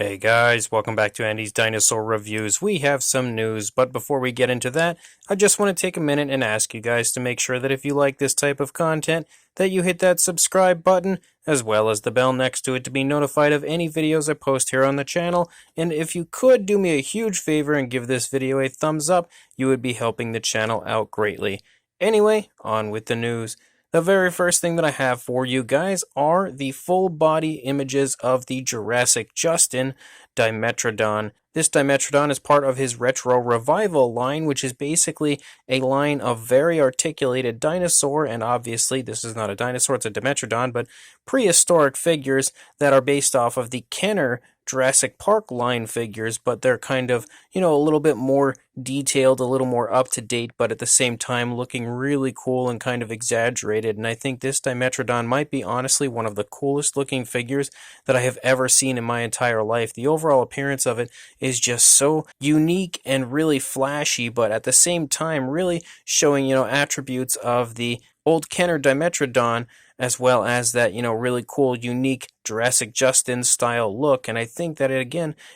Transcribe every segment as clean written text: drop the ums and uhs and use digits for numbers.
Hey guys, welcome back to Andy's Dinosaur Reviews. We have some news, but before we get into that, I just want to take a minute and ask you guys to make sure that if you like this type of content, that you hit that subscribe button, as well as the bell next to it to be notified of any videos I post here on the channel. And if you could do me a huge favor and give this video a thumbs up, you would be helping the channel out greatly. Anyway, on with the news. The very first thing that I have for you guys are the full body images of the Jurassic Justin Dimetrodon. This Dimetrodon is part of his Retro Revival line, which is basically a line of very articulated dinosaur, and obviously this is not a dinosaur, it's a Dimetrodon, but prehistoric figures that are based off of the Kenner Jurassic Park line figures, but they're kind of, a little bit more detailed, a little more up to date, but at the same time looking really cool and kind of exaggerated. And I think this Dimetrodon might be honestly one of the coolest looking figures that I have ever seen in my entire life. The overall appearance of it is just so unique and really flashy, but at the same time really showing, attributes of the old Kenner Dimetrodon, as well as that, really cool, unique Jurassic Justin style look. And I think that,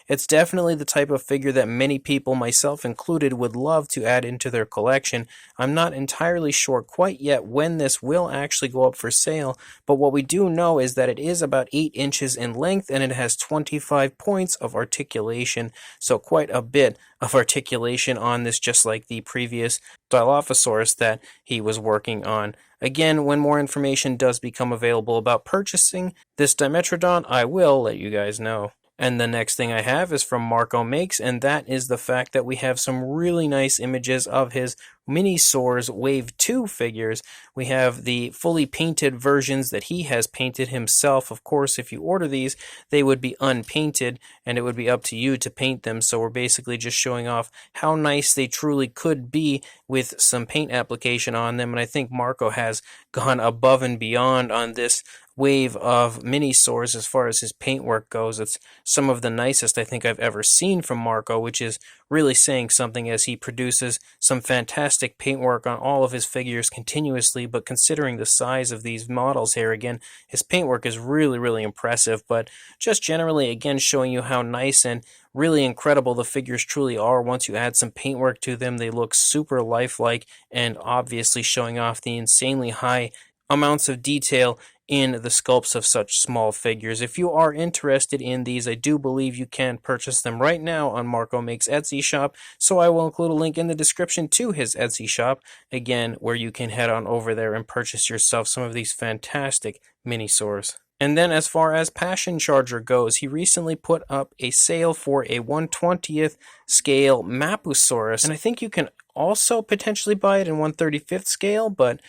it's definitely the type of figure that many people, myself included, would love to add into their collection. I'm not entirely sure quite yet when this will actually go up for sale, but what we do know is that it is about 8 inches in length and it has 25 points of articulation, so quite a bit of articulation on this, just like the previous Dilophosaurus that he was working on. Again, when more information does become available about purchasing this Dimetrodon, I will let you guys know. And the next thing I have is from Marco Makes, and that is the fact that we have some really nice images of his Minisaurs Wave 2 figures. We have the fully painted versions that he has painted himself. Of course, if you order these, they would be unpainted, and it would be up to you to paint them. So we're basically just showing off how nice they truly could be with some paint application on them. And I think Marco has gone above and beyond on this wave of Minisaurs as far as his paintwork goes. It's some of the nicest I think I've ever seen from Marco, which is really saying something, as he produces some fantastic paintwork on all of his figures continuously. But considering the size of these models here, again, his paintwork is really, really impressive. But just generally, again, showing you how nice and really incredible the figures truly are. Once you add some paintwork to them, they look super lifelike, and obviously showing off the insanely high amounts of detail in the sculpts of such small figures. If you are interested in these, I do believe you can purchase them right now on Marco Makes Etsy shop, so I will include a link in the description to his Etsy shop, again, where you can head on over there and purchase yourself some of these fantastic Minisaurs. And then as far as Passion Charger goes, he recently put up a sale for a 1/20th scale Mapusaurus, and I think you can also potentially buy it in 1/35th scale, but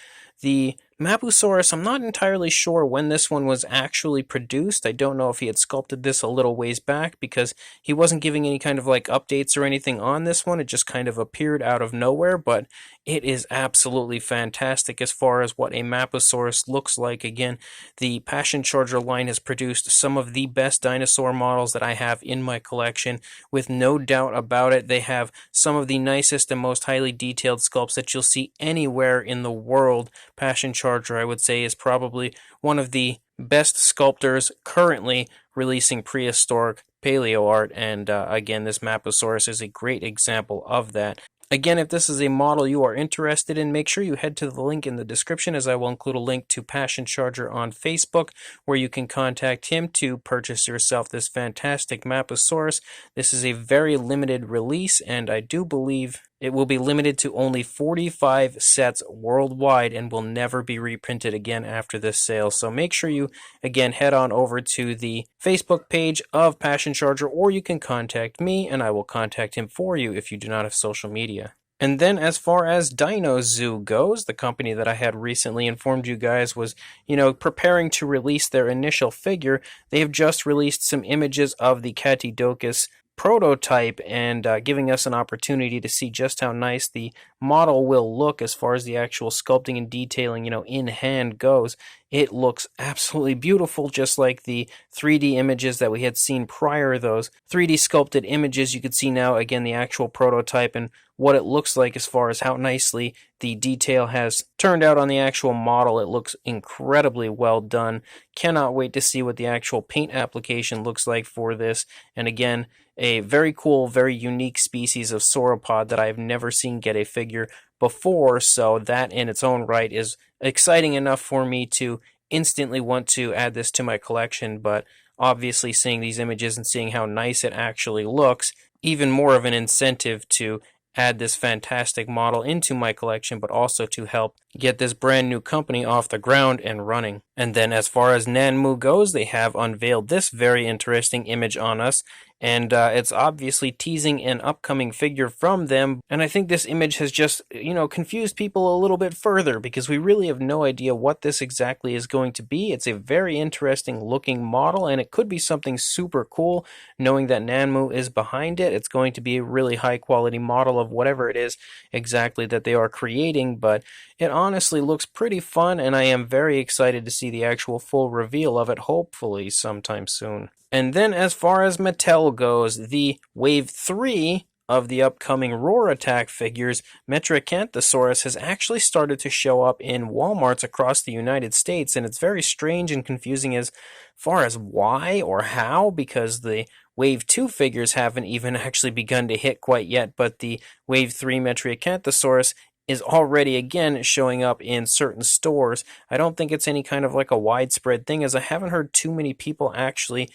the Mapusaurus, I'm not entirely sure when this one was actually produced. I don't know if he had sculpted this a little ways back, because he wasn't giving any kind of updates or anything on this one. It just kind of appeared out of nowhere, but it is absolutely fantastic as far as what a Mapusaurus looks like. Again, the Passion Charger line has produced some of the best dinosaur models that I have in my collection, with no doubt about it. They have some of the nicest and most highly detailed sculpts that you'll see anywhere in the world. Passion Charger, I would say, is probably one of the best sculptors currently releasing prehistoric paleo art, and again, this Mapusaurus is a great example of that. Again, if this is a model you are interested in, make sure you head to the link in the description, as I will include a link to Passion Charger on Facebook, where you can contact him to purchase yourself this fantastic Mapusaurus. This is a very limited release, and I do believe it will be limited to only 45 sets worldwide and will never be reprinted again after this sale. So make sure you, again, head on over to the Facebook page of Passion Charger, or you can contact me and I will contact him for you if you do not have social media. And then as far as Dino Zoo goes, the company that I had recently informed you guys was, preparing to release their initial figure, they have just released some images of the Catidocus prototype and giving us an opportunity to see just how nice the model will look as far as the actual sculpting and detailing, in hand goes. It looks absolutely beautiful, just like the 3D images that we had seen prior. Those 3D sculpted images, you could see now again the actual prototype and what it looks like as far as how nicely the detail has turned out on the actual model. It looks incredibly well done. Cannot wait to see what the actual paint application looks like for this. And again, a very cool, very unique species of sauropod that I've never seen get a figure before, so that in its own right is exciting enough for me to instantly want to add this to my collection. But obviously seeing these images and seeing how nice it actually looks, even more of an incentive to add this fantastic model into my collection, but also to help get this brand new company off the ground and running. And then as far as Nanmu goes, they have unveiled this very interesting image on us, and it's obviously teasing an upcoming figure from them. And I think this image has just, confused people a little bit further, because we really have no idea what this exactly is going to be. It's a very interesting looking model, and it could be something super cool, knowing that Nanmu is behind it. It's going to be a really high quality model of whatever it is exactly that they are creating, but it honestly looks pretty fun, and I am very excited to see the actual full reveal of it, hopefully sometime soon. And then as far as Mattel goes, the Wave 3 of the upcoming Roar Attack figures, Metriacanthosaurus, has actually started to show up in Walmarts across the United States, and it's very strange and confusing as far as why or how, because the Wave 2 figures haven't even actually begun to hit quite yet, but the Wave 3 Metriacanthosaurus is already again showing up in certain stores. I don't think it's any kind of like a widespread thing, as I haven't heard too many people actually,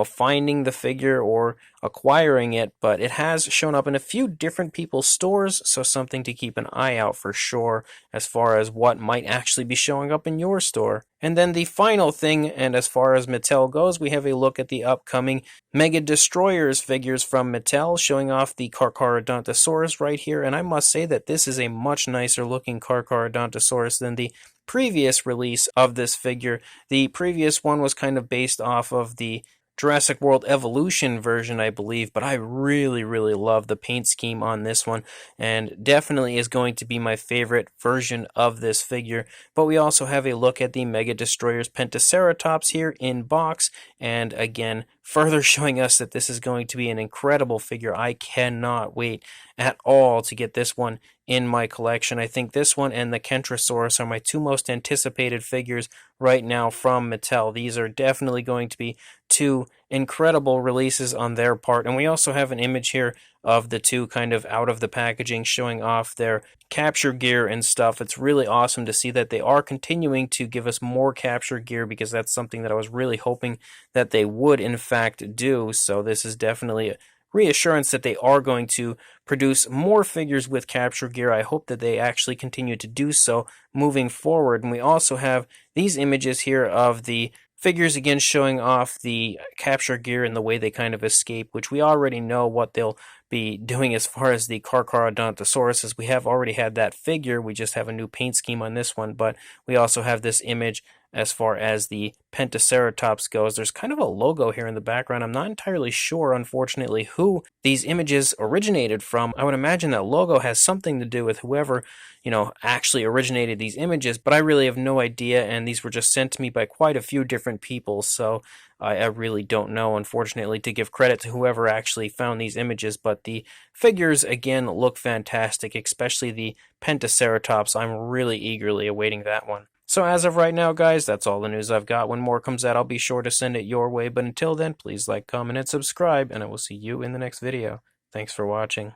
finding the figure or acquiring it, but it has shown up in a few different people's stores, so something to keep an eye out for sure as far as what might actually be showing up in your store. And then the final thing, and as far as Mattel goes, we have a look at the upcoming Mega Destroyers figures from Mattel, showing off the Carcharodontosaurus right here, and I must say that this is a much nicer looking Carcharodontosaurus than the previous release of this figure. The previous one was kind of based off of the Jurassic World Evolution version, I believe, but I really, really love the paint scheme on this one, and definitely is going to be my favorite version of this figure. But we also have a look at the Mega Destroyers Pentaceratops here in box, and again, further showing us that this is going to be an incredible figure. I cannot wait at all to get this one in my collection. I think this one and the Kentrosaurus are my two most anticipated figures right now from Mattel. These are definitely going to be two incredible releases on their part. And we also have an image here of the two kind of out of the packaging, showing off their capture gear and stuff. It's really awesome to see that they are continuing to give us more capture gear, because that's something that I was really hoping that they would in fact do. So this is definitely a reassurance that they are going to produce more figures with capture gear. I hope that they actually continue to do so moving forward. And we also have these images here of the figures again showing off the capture gear and the way they kind of escape, which we already know what they'll be doing as far as the Carcharodontosaurus, as we have already had that figure. We just have a new paint scheme on this one, but we also have this image as far as the Pentaceratops goes. There's kind of a logo here in the background. I'm not entirely sure, unfortunately, who these images originated from. I would imagine that logo has something to do with whoever, actually originated these images, but I really have no idea, and these were just sent to me by quite a few different people, so I really don't know, unfortunately, to give credit to whoever actually found these images. But the figures, again, look fantastic, especially the Pentaceratops. I'm really eagerly awaiting that one. So as of right now, guys, that's all the news I've got. When more comes out, I'll be sure to send it your way. But until then, please like, comment, and subscribe, and I will see you in the next video. Thanks for watching.